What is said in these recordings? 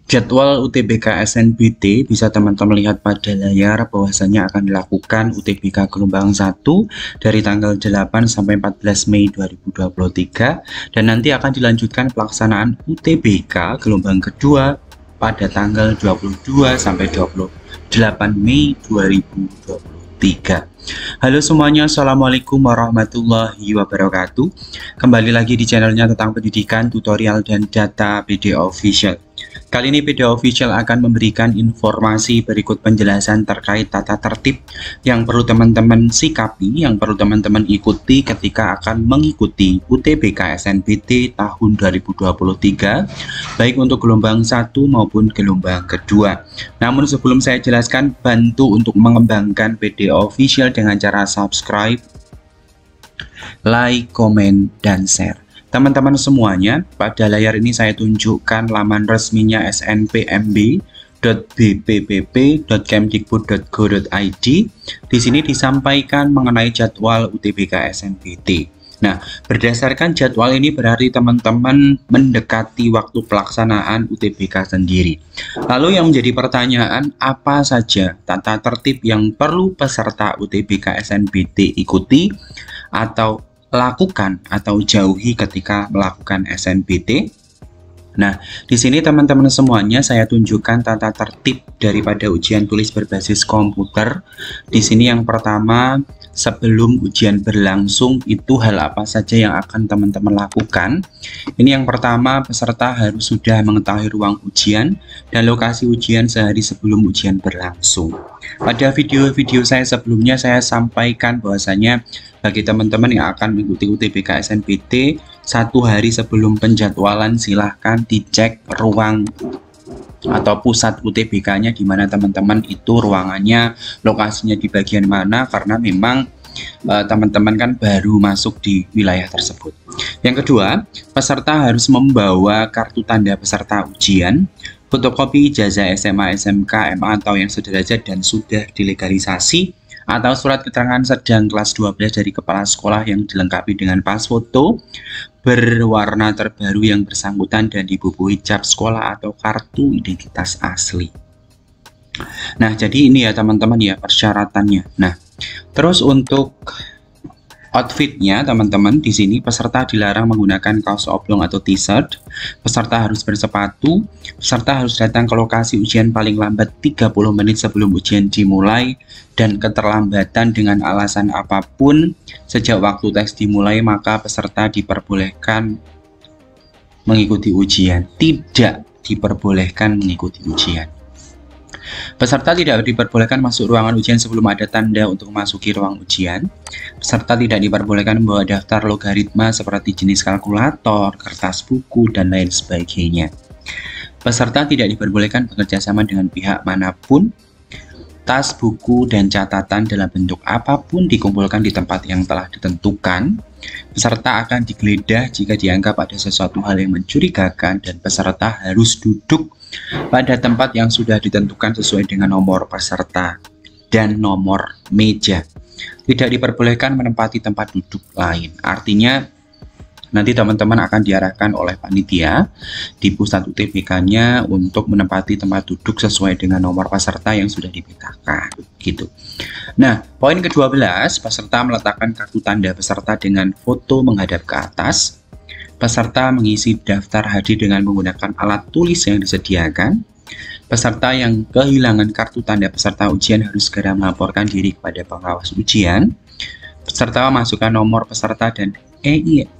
Jadwal UTBK SNBT bisa teman-teman lihat pada layar bahwasanya akan dilakukan UTBK gelombang 1 dari tanggal 8 sampai 14 Mei 2023 dan nanti akan dilanjutkan pelaksanaan UTBK gelombang kedua pada tanggal 22 sampai 28 Mei 2023. Halo semuanya, Assalamualaikum warahmatullahi wabarakatuh. Kembali lagi di channelnya tentang pendidikan, tutorial, dan data PD Official. Kali ini PD Official akan memberikan informasi berikut penjelasan terkait tata tertib yang perlu teman-teman sikapi, yang perlu teman-teman ikuti ketika akan mengikuti UTBK SNBT tahun 2023, baik untuk gelombang 1 maupun gelombang kedua. Namun sebelum saya jelaskan, bantu untuk mengembangkan PD Official dengan cara subscribe, like, komen, dan share. Teman-teman semuanya, pada layar ini saya tunjukkan laman resminya snpmb.bppp.kemdikbud.go.id. Di sini disampaikan mengenai jadwal UTBK SNBT. Nah, berdasarkan jadwal ini berarti teman-teman mendekati waktu pelaksanaan UTBK sendiri. Lalu yang menjadi pertanyaan, apa saja tata tertib yang perlu peserta UTBK SNBT ikuti atau lakukan atau jauhi ketika melakukan SNBT? Nah, di sini teman-teman semuanya saya tunjukkan tata tertib daripada ujian tulis berbasis komputer. Di sini yang pertama, sebelum ujian berlangsung itu hal apa saja yang akan teman-teman lakukan. Ini yang pertama, peserta harus sudah mengetahui ruang ujian dan lokasi ujian sehari sebelum ujian berlangsung. Pada video-video saya sebelumnya saya sampaikan bahwasanya bagi teman-teman yang akan mengikuti UTBK SNBT, 1 hari sebelum penjadwalan silahkan dicek ruang atau pusat UTBK-nya di mana teman-teman itu ruangannya, lokasinya di bagian mana, karena memang teman-teman kan baru masuk di wilayah tersebut. Yang kedua, peserta harus membawa kartu tanda peserta ujian, fotokopi ijazah SMA, SMK, MA atau yang sederajat dan sudah dilegalisasi, atau surat keterangan sedang kelas 12 dari kepala sekolah yang dilengkapi dengan pas foto berwarna terbaru yang bersangkutan dan dibubuhi cap sekolah atau kartu identitas asli. Nah, jadi ini ya teman-teman ya persyaratannya. Nah, terus untuk outfitnya teman-teman, di sini peserta dilarang menggunakan kaos oblong atau t-shirt, peserta harus bersepatu, peserta harus datang ke lokasi ujian paling lambat 30 menit sebelum ujian dimulai, dan keterlambatan dengan alasan apapun sejak waktu tes dimulai maka peserta diperbolehkan mengikuti ujian, tidak diperbolehkan mengikuti ujian. Peserta tidak diperbolehkan masuk ruangan ujian sebelum ada tanda untuk memasuki ruang ujian. Peserta tidak diperbolehkan membawa daftar logaritma seperti jenis kalkulator, kertas buku, dan lain sebagainya. Peserta tidak diperbolehkan bekerja sama dengan pihak manapun. Tas, buku, dan catatan dalam bentuk apapun dikumpulkan di tempat yang telah ditentukan. Peserta akan digeledah jika dianggap ada sesuatu hal yang mencurigakan dan peserta harus duduk pada tempat yang sudah ditentukan sesuai dengan nomor peserta dan nomor meja. Tidak diperbolehkan menempati tempat duduk lain. Artinya nanti teman-teman akan diarahkan oleh panitia di pusat UTBK-nya untuk menempati tempat duduk sesuai dengan nomor peserta yang sudah dipetakan gitu. Nah, poin ke-12, peserta meletakkan kartu tanda peserta dengan foto menghadap ke atas. Peserta mengisi daftar hadir dengan menggunakan alat tulis yang disediakan. Peserta yang kehilangan kartu tanda peserta ujian harus segera melaporkan diri kepada pengawas ujian. Peserta memasukkan nomor peserta dan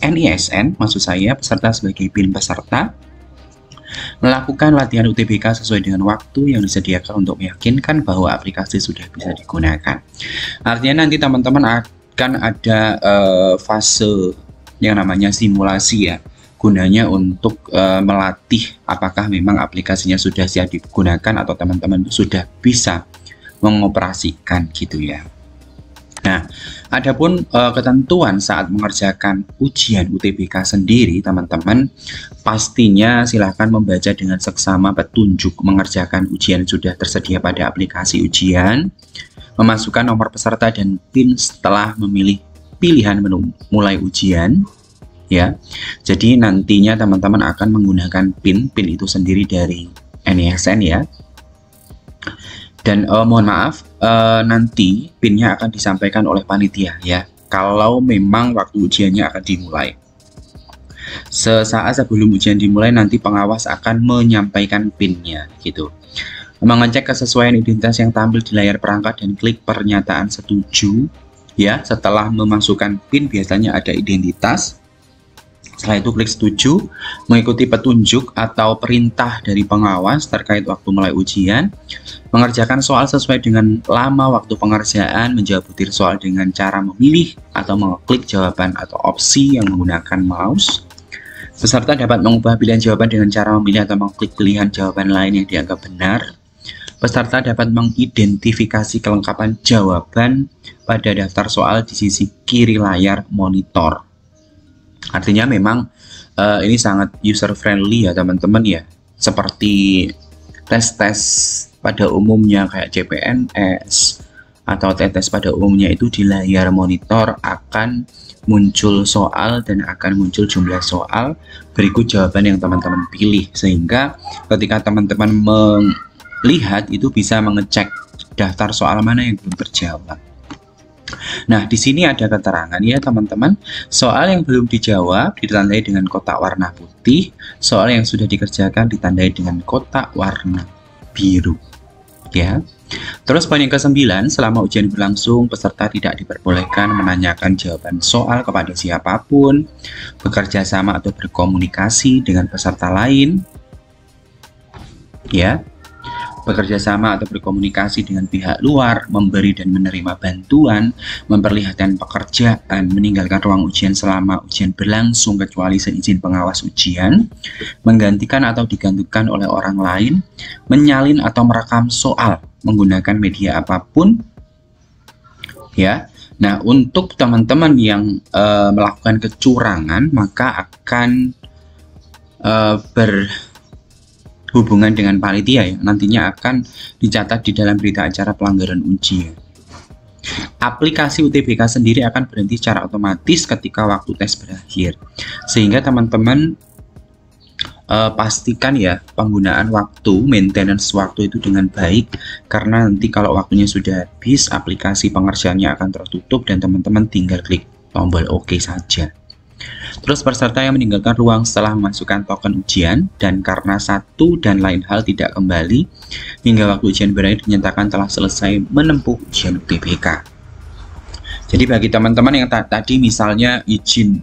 NISN, maksud saya peserta sebagai PIN peserta. Melakukan latihan UTBK sesuai dengan waktu yang disediakan untuk meyakinkan bahwa aplikasi sudah bisa digunakan. Artinya nanti teman-teman akan ada fase yang namanya simulasi ya, gunanya untuk melatih apakah memang aplikasinya sudah siap digunakan atau teman-teman sudah bisa mengoperasikan gitu ya. Nah, adapun ketentuan saat mengerjakan ujian UTBK sendiri, teman-teman pastinya silahkan membaca dengan seksama petunjuk mengerjakan ujian sudah tersedia pada aplikasi ujian, memasukkan nomor peserta dan PIN setelah memilih pilihan menu mulai ujian. Ya, jadi nantinya teman-teman akan menggunakan PIN itu sendiri dari NISN ya. Dan mohon maaf, nanti PIN-nya akan disampaikan oleh panitia ya, kalau memang waktu ujiannya akan dimulai. Sesaat sebelum ujian dimulai nanti pengawas akan menyampaikan PIN-nya gitu. Mengecek kesesuaian identitas yang tampil di layar perangkat dan klik pernyataan setuju ya. Setelah memasukkan PIN biasanya ada identitas. Setelah itu klik setuju, mengikuti petunjuk atau perintah dari pengawas terkait waktu mulai ujian, mengerjakan soal sesuai dengan lama waktu pengerjaan, menjawab butir soal dengan cara memilih atau mengklik jawaban atau opsi yang menggunakan mouse. Peserta dapat mengubah pilihan jawaban dengan cara memilih atau mengklik pilihan jawaban lain yang dianggap benar. Peserta dapat mengidentifikasi kelengkapan jawaban pada daftar soal di sisi kiri layar monitor. Artinya memang ini sangat user friendly ya teman-teman ya, seperti tes-tes pada umumnya kayak CPNS atau tes pada umumnya itu di layar monitor akan muncul soal dan akan muncul jumlah soal berikut jawaban yang teman-teman pilih, sehingga ketika teman-teman melihat itu bisa mengecek daftar soal mana yang belum terjawab. Nah, di sini ada keterangan ya teman-teman, soal yang belum dijawab ditandai dengan kotak warna putih, soal yang sudah dikerjakan ditandai dengan kotak warna biru ya. Terus poin yang ke-9, selama ujian berlangsung peserta tidak diperbolehkan menanyakan jawaban soal kepada siapapun, bekerja sama atau berkomunikasi dengan peserta lain ya. Bekerja sama atau berkomunikasi dengan pihak luar, memberi dan menerima bantuan, memperlihatkan pekerjaan, meninggalkan ruang ujian selama ujian berlangsung kecuali seizin pengawas ujian, menggantikan atau digantikan oleh orang lain, menyalin atau merekam soal menggunakan media apapun ya. Nah, untuk teman-teman yang melakukan kecurangan maka akan berhubungan dengan panitia ya, nantinya akan dicatat di dalam berita acara pelanggaran ujian. Aplikasi UTBK sendiri akan berhenti secara otomatis ketika waktu tes berakhir, sehingga teman-teman pastikan ya penggunaan waktu, maintenance waktu itu dengan baik, karena nanti kalau waktunya sudah habis aplikasi pengerjaannya akan tertutup dan teman-teman tinggal klik tombol OK saja. Terus peserta yang meninggalkan ruang setelah memasukkan token ujian dan karena satu dan lain hal tidak kembali hingga waktu ujian berakhir dinyatakan telah selesai menempuh ujian UTBK. Jadi bagi teman-teman yang tadi misalnya izin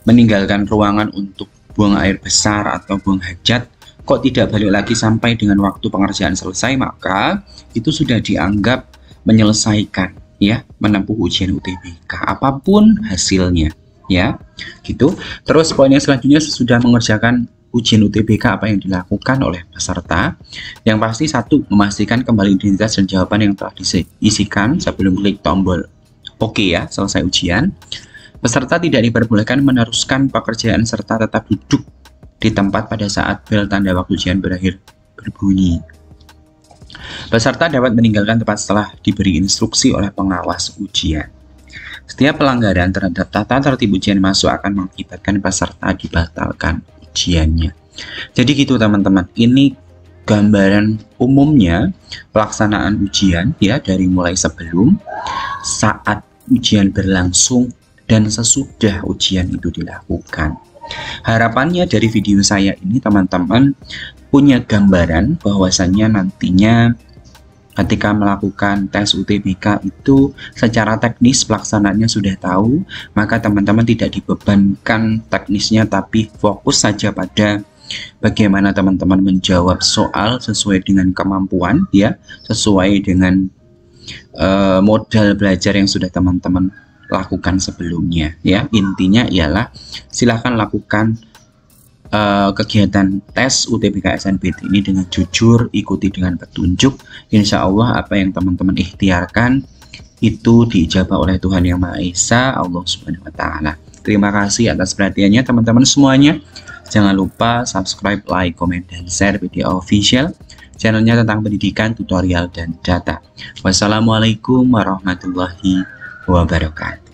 meninggalkan ruangan untuk buang air besar atau buang hajat kok tidak balik lagi sampai dengan waktu pengerjaan selesai, maka itu sudah dianggap menyelesaikan ya, menempuh ujian UTBK apapun hasilnya ya gitu. Terus poin yang selanjutnya, sesudah mengerjakan ujian UTBK apa yang dilakukan oleh peserta? Yang pasti satu, memastikan kembali identitas dan jawaban yang telah diisikan sebelum klik tombol OK ya, selesai ujian. Peserta tidak diperbolehkan meneruskan pekerjaan serta tetap duduk di tempat pada saat bel tanda waktu ujian berakhir berbunyi. Peserta dapat meninggalkan tempat setelah diberi instruksi oleh pengawas ujian. Setiap pelanggaran terhadap tata tertib ujian masuk akan mengakibatkan peserta dibatalkan ujiannya. Jadi gitu teman-teman, ini gambaran umumnya pelaksanaan ujian ya, dari mulai sebelum, saat ujian berlangsung, dan sesudah ujian itu dilakukan. Harapannya dari video saya ini teman-teman punya gambaran bahwasannya nantinya ketika melakukan tes UTBK itu secara teknis pelaksanaannya sudah tahu, maka teman-teman tidak dibebankan teknisnya tapi fokus saja pada bagaimana teman-teman menjawab soal sesuai dengan kemampuan ya, sesuai dengan modal belajar yang sudah teman-teman lakukan sebelumnya ya. Intinya ialah silahkan lakukan kegiatan tes UTBK SNBT ini dengan jujur, ikuti dengan petunjuk. Insya Allah apa yang teman-teman ikhtiarkan itu diijabah oleh Tuhan Yang Maha Esa, Allah Subhanahu wa Ta'ala. Terima kasih atas perhatiannya teman-teman semuanya. Jangan lupa subscribe, like, komen, dan share video official channelnya tentang pendidikan, tutorial, dan data. Wassalamualaikum warahmatullahi wabarakatuh.